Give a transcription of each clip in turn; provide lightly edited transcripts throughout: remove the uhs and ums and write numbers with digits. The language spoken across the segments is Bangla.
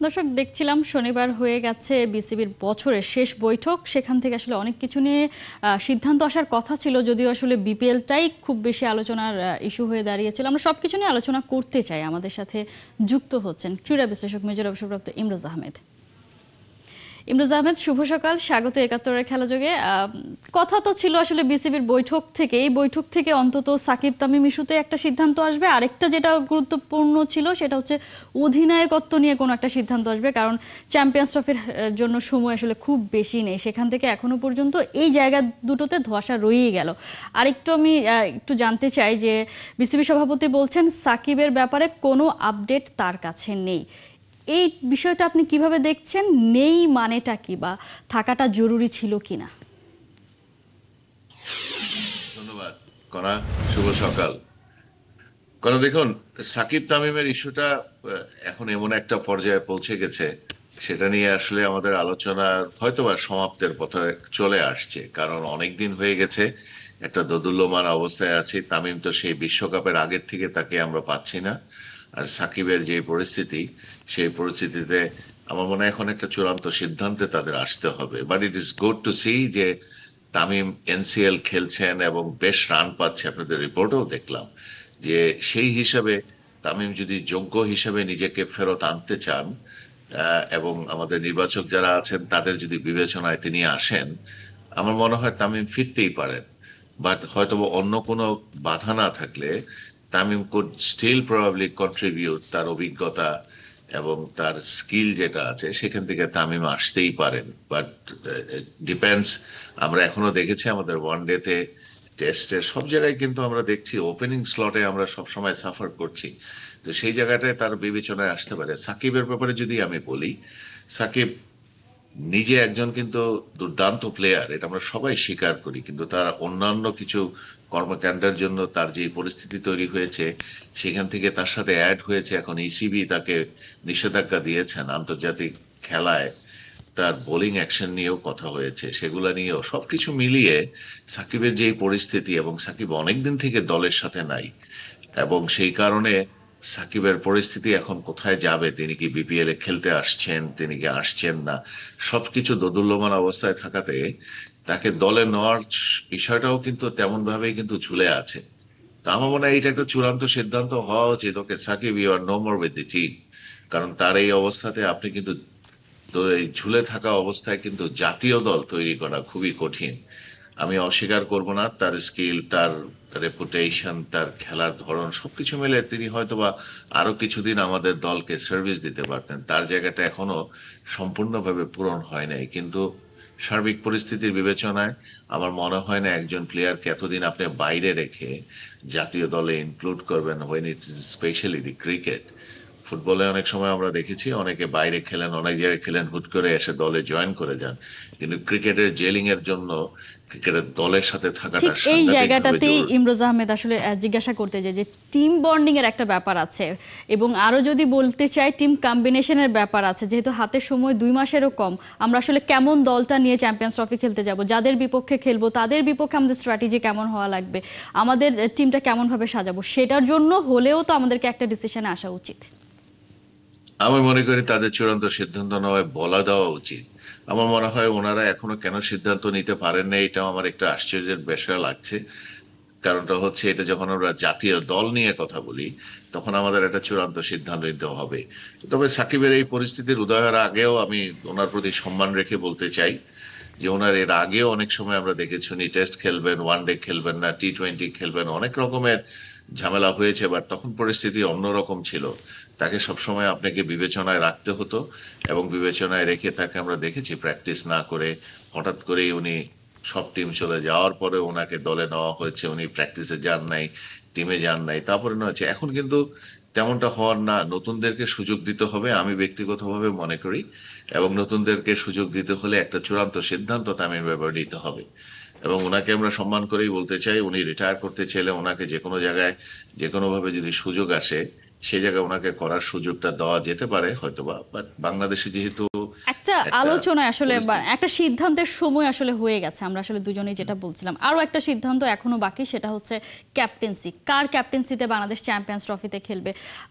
দর্শক, দেখছিলাম শনিবার হয়ে গেছে বিসিবির বছরের শেষ বৈঠক। সেখান থেকে আসলে অনেক কিছু নিয়ে সিদ্ধান্ত আসার কথা ছিল, যদিও আসলে বিপিএলটাই খুব বেশি আলোচনার ইস্যু হয়ে দাঁড়িয়েছিল। আমরা সব কিছু নিয়ে আলোচনা করতে চাই। আমাদের সাথে যুক্ত হচ্ছেন ক্রীড়া বিশ্লেষক মেজর অবসরপ্রাপ্ত ইমরোজ আহমেদ। ইমরোজ আহমেদ, শুভ সকাল, স্বাগত একাত্তরের খেলাযোগে। কথা তো ছিল আসলে বিসিবির বৈঠক থেকে, এই বৈঠক থেকে অন্তত সাকিব তামিম ইস্যুতে একটা সিদ্ধান্ত আসবে। আরেকটা যেটা গুরুত্বপূর্ণ ছিল সেটা হচ্ছে অধিনায়কত্ব নিয়ে কোনো একটা সিদ্ধান্ত আসবে, কারণ চ্যাম্পিয়ন্স ট্রফির জন্য সময় আসলে খুব বেশি নেই। সেখান থেকে এখনো পর্যন্ত এই জায়গা দুটোতে ধোঁয়াশা রয়েই গেল। আরেকটু আমি একটু জানতে চাই যে বিসিবি সভাপতি বলছেন সাকিবের ব্যাপারে কোনো আপডেট তার কাছে নেই। এই বিষয়টা আপনি কিভাবে দেখছেন? নেই মানেটা কি, বা থাকাটা জরুরি ছিল কিনা? ধন্যবাদ কণা। শুভ সকাল কণা। দেখুন, সাকিব তামিমের ইস্যুটা এখন এমন একটা পর্যায়ে পৌঁছে গেছে, সেটা নিয়ে আসলে আমাদের আলোচনা হয়তোবা সমাপ্তের পথে চলে আসছে। কারণ অনেক দিন হয়ে গেছে, একটা দোদুল্যমান অবস্থায় আছে। তামিম তো সেই বিশ্বকাপের আগের থেকে তাকে আমরা পাচ্ছি না। আর সাকিবের যে পরিস্থিতি, সেই পরিস্থিতিতে আমার মনে হয় এখন একটা চূড়ান্ত সিদ্ধান্তে তাদের আসতে হবে। But it is good to see যে তামিম এনসিএল খেলছেন এবং বেশ রান পাচ্ছে। আপনাদের রিপোর্টেও দেখলাম যে সেই হিসাবে তামিম যদি যোগ্য হিসাবে নিজেকে ফেরত আনতে চান, এবং আমাদের নির্বাচক যারা আছেন তাদের যদি বিবেচনায় তিনি আসেন, আমার মনে হয় তামিম ফিরতেই পারেন। বাট হয়তো অন্য কোনো বাধা না থাকলে Tamim could still probably contribute. তার অভিজ্ঞতা এবং তার স্কিল যেটা আছে সেখান থেকে তামিম আসতেই পারেন। But depends. আমরা এখনো দেখেছি আমাদের ওয়ানডেতে, টেস্টে, সব জায়গায় কিন্তু আমরা দেখছি ওপেনিং স্লটে আমরা সবসময় সাফার করছি। তো সেই জায়গাটায় তার বিবেচনায় আসতে পারে। সাকিবের ব্যাপারে যদি আমি বলি, সাকিব নিজে একজন কিন্তু দুর্দান্ত প্লেয়ার, এটা আমরা সবাই স্বীকার করি। কিন্তু তার অন্যান্য কিছু কর্মকাণ্ডের জন্য তার যে পরিস্থিতি তৈরি হয়েছে, সেখান থেকে তার সাথে অ্যাড হয়েছে এখন ইসিবি তাকে নিষেধাজ্ঞা দিয়েছেন আন্তর্জাতিক খেলায়। তার বোলিং অ্যাকশন নিয়েও কথা হয়েছে, সেগুলা নিয়েও সবকিছু মিলিয়ে সাকিবের যে পরিস্থিতি, এবং সাকিব অনেকদিন থেকে দলের সাথে নাই, এবং সেই কারণে সাকিবের পরিস্থিতি এখন কোথায় যাবে, তিনি কি বিপিএল এ খেলতে আসছেন, তিনি কি আসছেন না, সবকিছু দোদুল্যমান অবস্থায় থাকাতে তাকে দলে নেওয়ার বিষয়টাও কিন্তু তেমন ভাবেই কিন্তু ঝুলে আছে। তা আমার মনে হয় এটা একটা চূড়ান্ত সিদ্ধান্ত হওয়া উচিত, okay Shakib, you are no more with the team. কারণ তার এই অবস্থাতে আপনি কিন্তু, তো এই ঝুলে থাকা অবস্থায় কিন্তু জাতীয় দল তৈরি করা খুবই কঠিন। আমি অস্বীকার করব না তার স্কিল, তার রেপুটেশন, তার খেলার ধরন সবকিছু মিলে তিনি হয়তোবা আরো কিছুদিন আমাদের দলকে সার্ভিস দিতে পারতেন। তার জায়গাটা এখনো সম্পূর্ণভাবে পূরণ হয় নাই। কিন্তু সার্বিক পরিস্থিতির বিবেচনায় আমার মনে হয় না একজন প্লেয়ারকে এতদিন আপনি বাইরে রেখে জাতীয় দলে ইনক্লুড করবেন, when it is specially the cricket. ফুটবলে অনেক সময় আমরা দেখেছি অনেকে বাইরে খেলেন, অনেক জায়গায় খেলেন, হুট করে এসে দলে জয়েন করে যান। কিন্তু ক্রিকেটের জেলিং এর জন্য ক্রিকেটের দলের সাথে থাকাটা ঠিক এই সাংঘাতিক ভাবে জায়গাটাতেই জরুরি। ইমরোজ আহমেদ আসলে জিজ্ঞাসা করতে চাই যে টিম বন্ডিং এর একটা ব্যাপার আছে, এবং আরো যদি বলতে চাই টিম কম্বিনেশনের ব্যাপার আছে। যেহেতু হাতে সময় 2 মাসেরও কম, আমরা আসলে কেমন দলটা নিয়ে চ্যাম্পিয়ন্স ট্রফি খেলতে যাব, যাদের বিপক্ষে খেলবো তাদের বিপক্ষে আমাদের স্ট্র্যাটেজি কেমন হওয়া লাগবে, আমাদের টিমটা কেমন ভাবে সাজাবো, সেটার জন্য হলেও তো আমাদেরকে একটা ডিসিশনে আসা উচিত। আমি মনে করি তাদের চূড়ান্ত সিদ্ধান্ত নয়, বলা দেওয়া উচিত। আমার মনে হয় ওনারা এখনো কেন সিদ্ধান্ত নিতে পারেন না, এটাও আমার একটা আশ্চর্যের বিষয় লাগছে। কারণটা হচ্ছে, এটা যখন আমরা জাতীয় দল নিয়ে কথা বলি, তখন আমাদের একটা চূড়ান্ত সিদ্ধান্ত নিতে হবে। তবে সাকিবের এই পরিস্থিতির উদয়ের আগেও আমি ওনার প্রতি সম্মান রেখে বলতে চাই যে ওনার এর আগেও অনেক সময় আমরা দেখেছি উনি টেস্ট খেলবেন, ওয়ানডে খেলবেন না, টি-20 খেলবেন, অনেক রকমের ঝামেলা হয়েছে। বাট তখন পরিস্থিতি অন্যরকম ছিল। তাকে সবসময় আপনাকে বিবেচনায় রাখতে হতো, এবং বিবেচনায় রেখে তাকে আমরা দেখেছি প্র্যাকটিস না করে হঠাৎ করেই উনি, সব টিম চলে যাওয়ার পরে ওনাকে দলে নেওয়া হয়েছে, উনি প্র্যাকটিসে যান নাই, টিমে যান নাই, তারপরে নেওয়া হচ্ছে। এখন কিন্তু তেমনটা হওয়ার না, নতুনদেরকে সুযোগ দিতে হবে আমি ব্যক্তিগতভাবে মনে করি। এবং নতুনদেরকে সুযোগ দিতে হলে একটা চূড়ান্ত সিদ্ধান্ত তামিমের ব্যাপারে নিতে হবে। এবং ওনাকে আমরা সম্মান করেই বলতে চাই, উনি রিটায়ার করতে চাইলে ওনাকে যে কোনো জায়গায় যে কোনো ভাবে যদি সুযোগ আসে, সেই জায়গায় ওনাকে করার সুযোগটা দেওয়া যেতে পারে হয়তোবা, বাট বাংলাদেশে যেহেতু একটা একটা আলোচনায় আসলে বা পরিস্থিতি। একটা সিদ্ধান্তের সময় আসলে হয়ে গেছে, আমরা আসলে দুজনেই যেটা বলছিলাম। আরো একটা সিদ্ধান্ত এখনো বাকি, সেটা হচ্ছে ক্যাপ্টেন্সি। কার ক্যাপ্টেন্সিতে বাংলাদেশ চ্যাম্পিয়ন্স ট্রফিতে খেলবে?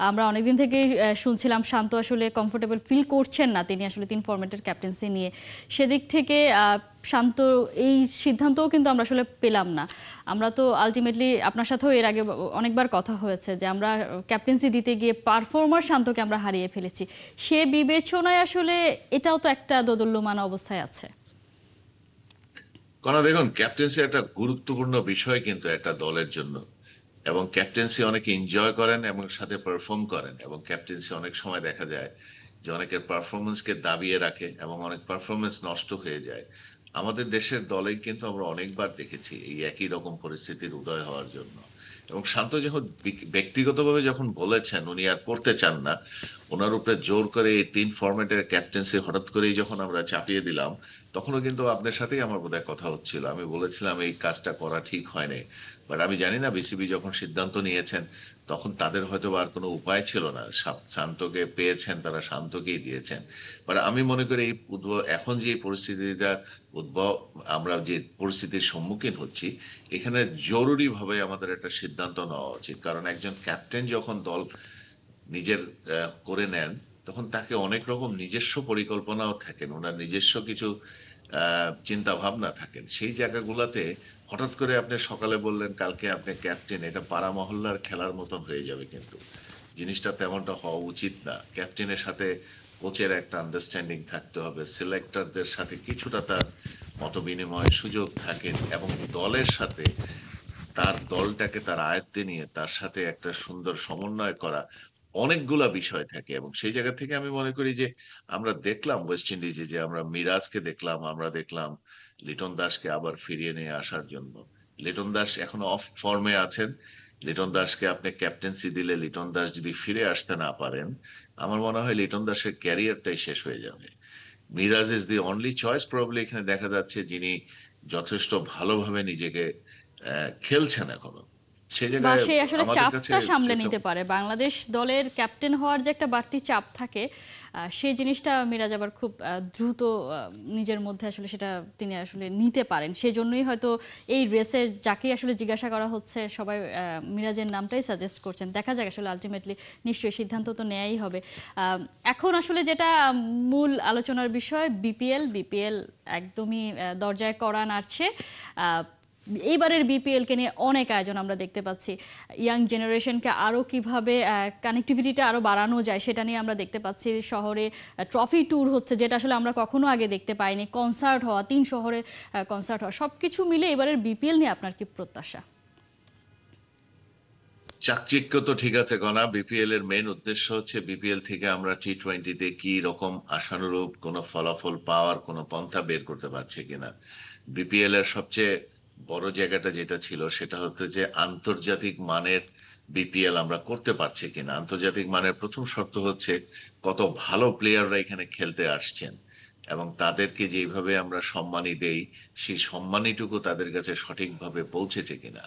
আমরা অনেকদিন থেকেই শুনছিলাম শান্ত আসলে কমফোর্টেবল ফিল করছেন না তিনি আসলে 3 ফরম্যাটের ক্যাপ্টেন্সি নিয়ে। সেদিক থেকে শান্ত এই সিদ্ধান্তও কিন্তু আমরা আসলে পেলাম না। আমরা তো আলটিমেটলি আপনার সাথেও এর আগে অনেকবার কথা হয়েছে যে আমরা ক্যাপ্টেন্সি দিতে গিয়ে পারফর্মার শান্তকে আমরা হারিয়ে ফেলেছি। সে বিবেচনায় আসলে এটাও তো একটা দোদুল্যমান অবস্থায় আছে। কারণ দেখুন, ক্যাপ্টেন্সি একটা গুরুত্বপূর্ণ বিষয় কিন্তু একটা দলের জন্য, এবং ক্যাপ্টেন্সি অনেকে এনজয় করেন এবং সাথে পারফর্ম করেন, এবং ক্যাপ্টেন্সি অনেক সময় দেখা যায় যে অনেকের পারফরমেন্সকে দাবিয়ে রাখে এবং অনেক পারফরমেন্স নষ্ট হয়ে যায়। আমাদের দেশের দলে কিন্তু আমরা অনেকবার দেখেছি এই একই রকম পরিস্থিতির উদয় হওয়ার জন্য। এবং শান্ত যখন ব্যক্তিগতভাবে যখন বলেছেন উনি আর করতে চান না, ওনার উপরে জোর করে এই 3 ফরম্যাটের ক্যাপ্টেন্সি হঠাৎ করেই যখন আমরা চাপিয়ে দিলাম, তখনও কিন্তু আপনার সাথেই আমার বোধহয় কথা হচ্ছিল, আমি বলেছিলাম এই কাজটা করা ঠিক হয়নি। বাট আমি জানি না, বিসিবি যখন সিদ্ধান্ত নিয়েছেন তখন তাদের হয়তো আর কোনো উপায় ছিল না, শান্তকে পেয়েছেন, তারা শান্তকেই দিয়েছেন। বাট আমি মনে করি এই এখন যে এই পরিস্থিতিটা উদ্ভব, আমরা যে পরিস্থিতির সম্মুখীন হচ্ছি, এখানে জরুরিভাবে আমাদের একটা সিদ্ধান্ত নেওয়া উচিত। কারণ একজন ক্যাপ্টেন যখন দল নিজের করে নেন, তখন তাকে অনেক রকম নিজস্ব পরিকল্পনাও থাকেন, ওনার নিজস্ব কিছু চিন্তা ভাবনা থাকেন। সেই জায়গাগুলোতে হঠাৎ করে আপনি সকালে বললেন কালকে আপনি ক্যাপ্টেন, এটা পাড়া মহল্লার খেলার মতন হয়ে যাবে, কিন্তু জিনিসটা তেমনটা হওয়া উচিত না। ক্যাপ্টেনের সাথে কোচের একটা আন্ডারস্ট্যান্ডিং থাকতে হবে, সিলেক্টরদের সাথে কিছুটা তার মত বিনিময়ের সুযোগ থাকে, এবং দলের সাথে তার দলটাকে তার আয়ত্তে নিয়ে তার সাথে একটা সুন্দর সমন্বয় করা অনেকগুলা বিষয় থাকে। এবং সেই জায়গা থেকে আমি মনে করি যে আমরা দেখলাম ওয়েস্ট ইন্ডিজে যে আমরা মিরাজকে দেখলাম, আমরা দেখলাম লিটন দাসকে আবার ফিরিয়ে নিয়ে আসার জন্য। লিটন দাস এখনো অফ ফর্মে আছেন। লিটন দাসকে আপনি ক্যাপ্টেন্সি দিলে লিটন দাস যদি ফিরে আসতে না পারেন, আমার মনে হয় লিটন দাসের ক্যারিয়ারটাই শেষ হয়ে যাবে। Miraz is the only choice probably এখানে দেখা যাচ্ছে, যিনি যথেষ্ট ভালোভাবে নিজেকে খেলছেন এখনো। সেই বা জায়গায় সে আসলে আমাদের কাছে চাপটা সামলে সেটা নিতে পারে। বাংলাদেশ দলের ক্যাপ্টেন হওয়ার যে একটা বাড়তি চাপ থাকে, সেই জিনিসটা মিরাজ আবার খুব দ্রুত নিজের মধ্যে আসলে সেটা তিনি আসলে নিতে পারেন। সেই জন্যই হয়তো এই রেসে যাকেই আসলে জিজ্ঞাসা করা হচ্ছে সবাই মিরাজের নামটাই সাজেস্ট করছেন। দেখা যাক আসলে আলটিমেটলি নিশ্চয়ই সিদ্ধান্ত তো নেয়াই হবে। এখন আসলে যেটা মূল আলোচনার বিষয়, বিপিএল একদমই দরজায় কড়া নাড়ছে। এইবারের বিপিএলকে নিয়ে অনেক আয়োজন আমরা দেখতে পাচ্ছি। ইয়াং জেনারেশনকে আরও কিভাবে কানেক্টিভিটিটা আরও বাড়ানো যায় সেটা নিয়ে আমরা দেখতে পাচ্ছি। শহরে ট্রফি ট্যুর হচ্ছে, যেটা আসলে আমরা কখনো আগে দেখতে পাইনি। কনসার্ট হওয়া, 3 শহরে কনসার্ট হওয়া, সব কিছু মিলে এবারের বিপিএল নিয়ে আপনার কি প্রত্যাশা? চাকচিক্য তো ঠিক আছে গনা, বিপিএল এর মেন উদ্দেশ্য হচ্ছে বিপিএল থেকে আমরা টি-20তে কি রকম আশানুরূপ কোন ফলাফল পাওয়ার কোন পন্থা বের করতে পারছি কিনা। বিপিএল এর সবচেয়ে বড় জায়গাটা যেটা ছিল সেটা হচ্ছে যে আন্তর্জাতিক মানের বিপিএল আমরা করতে পারছি কিনা। আন্তর্জাতিক মানের প্রথম শর্ত হচ্ছে কত ভালো প্লেয়াররা এখানে খেলতে আসছেন, এবং তাদেরকে যেভাবে আমরা সম্মানী দেই সেই সম্মানীটুকু তাদের কাছে সঠিকভাবে পৌঁছেছে কিনা।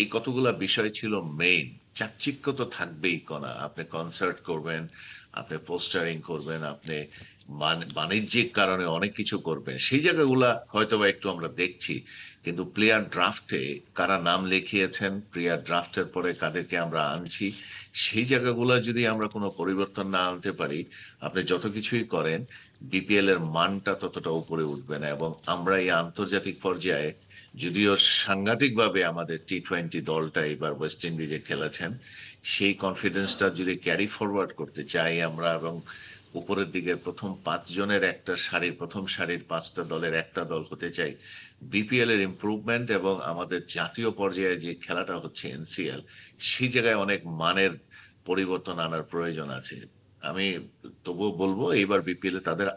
এই কতগুলা বিষয় ছিল মেইন। চাকচিক্য তো থাকবেই কনা, আপনি কনসার্ট করবেন, আপনি পোস্টারিং করবেন, আপনি বাণিজ্যিক কারণে অনেক কিছু করবেন, সেই জায়গাগুলা হয়তোবা একটু আমরা দেখছি। কিন্তু প্লেয়ার ড্রাফটে কারা নাম লিখিয়েছেন, প্লেয়ার ড্রাফটের পরে কাদেরকে আমরা আনছি, সেই জায়গাগুলো যদি আমরা কোনো পরিবর্তন না আনতে পারি, আপনি যত কিছুই করেন বিপিএল এর মানটা ততটা উপরে উঠবে না। এবং আমরা এই আন্তর্জাতিক পর্যায়ে, যদিও সাংঘাতিকভাবে আমাদের টি-20 দলটা এবার ওয়েস্ট ইন্ডিজে খেলেছেন, সেই কনফিডেন্সটা যদি ক্যারি ফরওয়ার্ড করতে চাই আমরা, এবং উপরের দিকে প্রথম 5 জনের একটা সারির, প্রথম সারির 5টা দলের একটা দল হতে চাই, বিপিএল এর ইমপ্রুভমেন্ট এবং আমাদের জাতীয় পর্যায়ে যে খেলাটা হচ্ছে এনসিএল, সেই জায়গায় অনেক মানের পরিবর্তন আনার প্রয়োজন আছে। আমি তবুও বলবো এইবার বিপিএল এ তাদের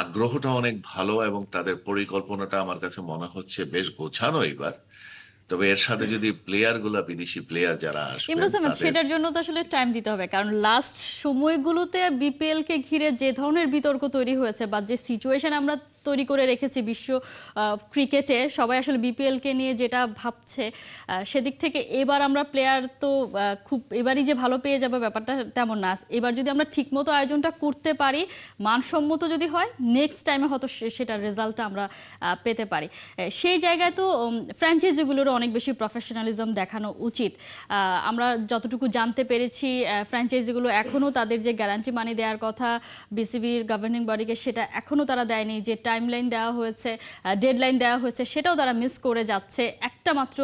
আগ্রহটা অনেক ভালো, এবং তাদের পরিকল্পনাটা আমার কাছে মনে হচ্ছে বেশ গোছানো এবার। তবে এর সাথে যদি প্লেয়ার গুলা, বিদেশি প্লেয়ার যারা আসবেন ইমরুল আহমেদ, তাদের। সেটার জন্য তো আসলে টাইম দিতে হবে, কারণ লাস্ট সময়গুলোতে বিপিএল কে ঘিরে যে ধরনের বিতর্ক তৈরি হয়েছে বা যে সিচুয়েশন আমরা তৈরি করে রেখেছি বিশ্ব ক্রিকেটে। সবাই আসলে বিপিএলকে নিয়ে যেটা ভাবছে সেদিক থেকে এবার আমরা প্লেয়ার তো খুব এবারই যে ভালো পেয়ে যাবে ব্যাপারটা তেমন না। এবার যদি আমরা ঠিকমতো আয়োজনটা করতে পারি, মানসম্মত যদি হয়, নেক্সট টাইমে হয়তো সেটার রেজাল্টটা আমরা পেতে পারি। সেই জায়গায় তো ফ্র্যাঞ্চাইজিগুলোরও অনেক বেশি প্রফেশনালিজম দেখানো উচিত। আমরা যতটুকু জানতে পেরেছি ফ্র্যাঞ্চাইজিগুলো এখনও তাদের যে গ্যারান্টি মানি দেওয়ার কথা বিসিবির গভর্নিং বডিকে, সেটা এখনও তারা দেয়নি। যে টাইমলাইন দেওয়া হয়েছে, ডেডলাইন দেওয়া হয়েছে, সেটাও তারা মিস করে যাচ্ছে। একটা মাত্র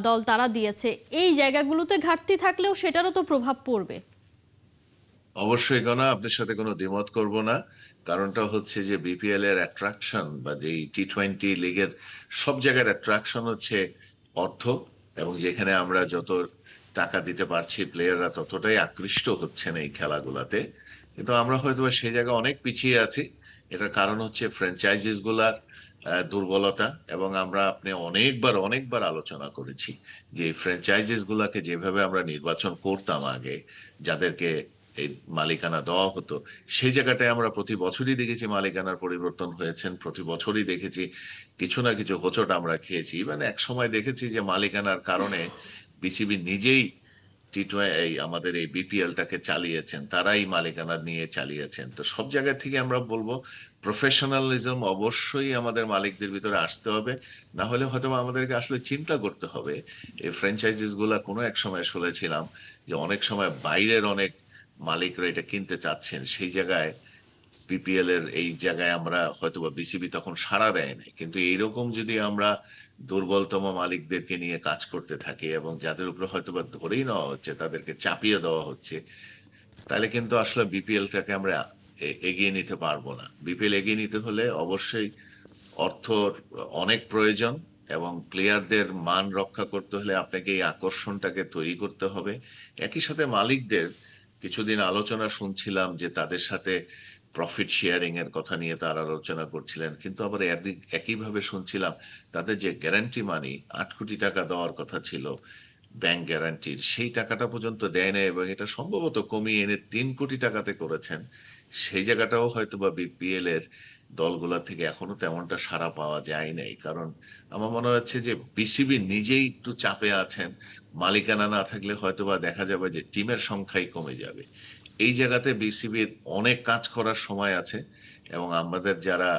দল তারা দিয়েছে। এই জায়গাগুলোতে ঘাটতি থাকলেও সেটারও তো প্রভাব পড়বে। অবশ্যই কেন আপনার সাথে কোনো দ্বিমত করব না। কারণটা হচ্ছে যে বিপিএল এর অ্যাট্রাকশন বা যে টি-20 লিগের সব জায়গার অ্যাট্রাকশন হচ্ছে অর্থ, এবং যেখানে আমরা যত টাকা দিতে পারছি প্লেয়াররা ততটাই আকৃষ্ট হচ্ছেন এই খেলাগুলাতে। কিন্তু আমরা হয়তো বা সেই জায়গায় অনেক পিছিয়ে আছি। এটার কারণ হচ্ছে ফ্র্যাঞ্চাইজিস গুলার দুর্বলতা। এবং আমরা আপনি অনেকবার অনেকবার আলোচনা করেছি যে এই ফ্র্যাঞ্চাইজিস গুলাকে যেভাবে আমরা নির্বাচন করতাম আগে, যাদেরকে এই মালিকানা দেওয়া হতো, সেই জায়গাটায় আমরা প্রতি বছরই দেখেছি মালিকানার পরিবর্তন হয়েছেন। প্রতি বছরই দেখেছি কিছু না কিছু হোঁচট আমরা খেয়েছি। মানে এক সময় দেখেছি যে মালিকানার কারণে বিসিবি নিজেই এই আমাদের এই বিপিএলটাকে চালিয়েছেন, তারাই মালিকানা নিয়ে চালিয়েছেন। তো সব জায়গা থেকে আমরা বলবো প্রফেশনালিজম অবশ্যই আমাদের মালিকদের ভিতরে আসতে হবে। না হলে হয়তো আমাদেরকে আসলে চিন্তা করতে হবে। এই ফ্র্যাঞ্চাইজিস গুলা কোনো এক সময় শুনেছিলাম যে অনেক সময় বাইরের অনেক মালিকরা এটা কিনতে চাচ্ছেন, সেই জায়গায় বিপিএল এর এই জায়গায় আমরা হয়তোবা বিসিবি তখন সাড়া দেয় নাই। কিন্তু এইরকম যদি আমরা দুর্বলতম মালিকদেরকে নিয়ে কাজ করতে থাকি এবং যাদের উপরে হয়তোবা ধরেই নেওয়া হচ্ছে, তাদেরকে চাপিয়ে দেওয়া হচ্ছে, তাহলে কিন্তু আসলে বিপিএলটাকে আমরা এগিয়ে নিতে পারবো না। বিপিএল এগিয়ে নিতে হলে অবশ্যই অর্থর অনেক প্রয়োজন, এবং প্লেয়ারদের মান রক্ষা করতে হলে আপনাকে এই আকর্ষণটাকে তৈরি করতে হবে। একই সাথে মালিকদের কিছুদিন আলোচনা শুনছিলাম যে তাদের সাথে প্রফিট শেয়ারিং এর কথা নিয়ে তারা আলোচনা করছিলেন, কিন্তু আবার একইভাবে শুনছিলাম তাদের যে গ্যারান্টি মানি 8 কোটি টাকা দেওয়ার কথা ছিল ব্যাংক গ্যারান্টির, সেই টাকাটা পর্যন্ত দেয় না, এবং এটা সম্ভবত কমিয়ে এনে 3 কোটি টাকাতে করেছেন। সেই জায়গাটাও হয়তো বা বিপিএল এর দলগুলা থেকে এখনো তেমনটা সাড়া পাওয়া যায় নাই। কারণ আমার মনে হচ্ছে যে বিসিবি নিজেই একটু চাপে আছেন। মালিকানা না থাকলে হয়তোবা দেখা যাবে যে টিমের সংখ্যাই কমে যাবে। এই জায়গাতে বিসিবির অনেক কাজ করার সময় আছে, এবং আমাদের যারা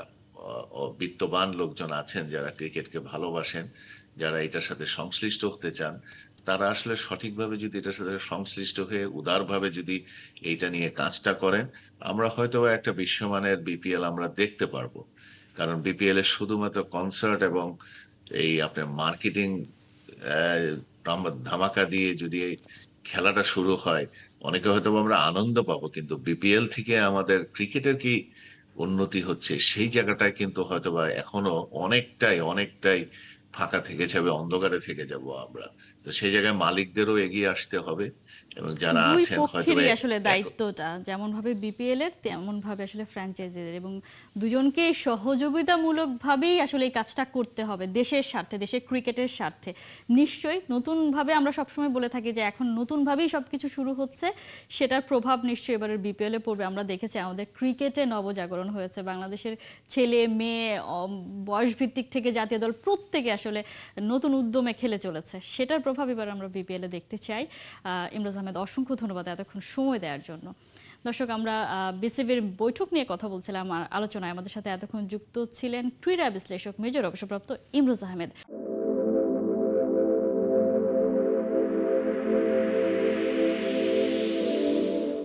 বিত্তবান লোকজন আছেন, যারা ক্রিকেটকে ভালোবাসেন, যারা এটার সাথে সংশ্লিষ্ট হতে চান, তারা আসলে সঠিকভাবে যদি এটার সাথে সংশ্লিষ্ট হয়ে উদারভাবে যদি এইটা নিয়ে কাজটা করেন, আমরা হয়তো একটা বিশ্বমানের বিপিএল আমরা দেখতে পারবো। কারণ বিপিএল এর শুধুমাত্র কনসার্ট এবং এই আপনার মার্কেটিং ধামাকা দিয়ে যদি এই খেলাটা শুরু হয়, অনেকে হয়তো আমরা আনন্দ পাবো, কিন্তু বিপিএল থেকে আমাদের ক্রিকেটের কি উন্নতি হচ্ছে সেই জায়গাটায় কিন্তু হয়তোবা এখনো অনেকটাই অনেকটাই ফাঁকা থেকে যাবে, অন্ধকারে থেকে যাব আমরা। তো সেই জায়গায় মালিকদেরও এগিয়ে আসতে হবে, এবং যারা দুই আছেন হয়তো পক্ষেরই আসলে দায়িত্বটা যেমন ভাবে বিপিএল এর তেমন ভাবে আসলে ফ্র্যাঞ্চাইজিদের, এবং দুজনকে সহযোগিতামূলকভাবেই আসলে এই কাজটা করতে হবে দেশের স্বার্থে, দেশের ক্রিকেটের স্বার্থে। নিশ্চয়ই নতুনভাবে আমরা সবসময় বলে থাকি যে এখন নতুনভাবেই সবকিছু শুরু হচ্ছে, সেটার প্রভাব নিশ্চয়ই এবারের বিপিএল এ পড়বে। আমরা দেখেছি আমাদের ক্রিকেটে নবজাগরণ হয়েছে, বাংলাদেশের ছেলে মেয়ে বয়সভিত্তিক থেকে জাতীয় দল প্রত্যেকে আসলে নতুন উদ্যমে খেলে চলেছে। সেটার প্রভাব এবার আমরা বিপিএল এ দেখতে চাই। ইমরোজ আহমেদ, অসংখ্য ধন্যবাদ এতক্ষণ সময় দেওয়ার জন্য। দর্শক, আমরা বিসিবির বৈঠক নিয়ে কথা বলছিলাম, আলোচনায় আমাদের সাথে এতক্ষণ যুক্ত ছিলেন ক্রীড়া বিশ্লেষক মেজর অবসরপ্রাপ্ত ইমরোজ আহমেদ।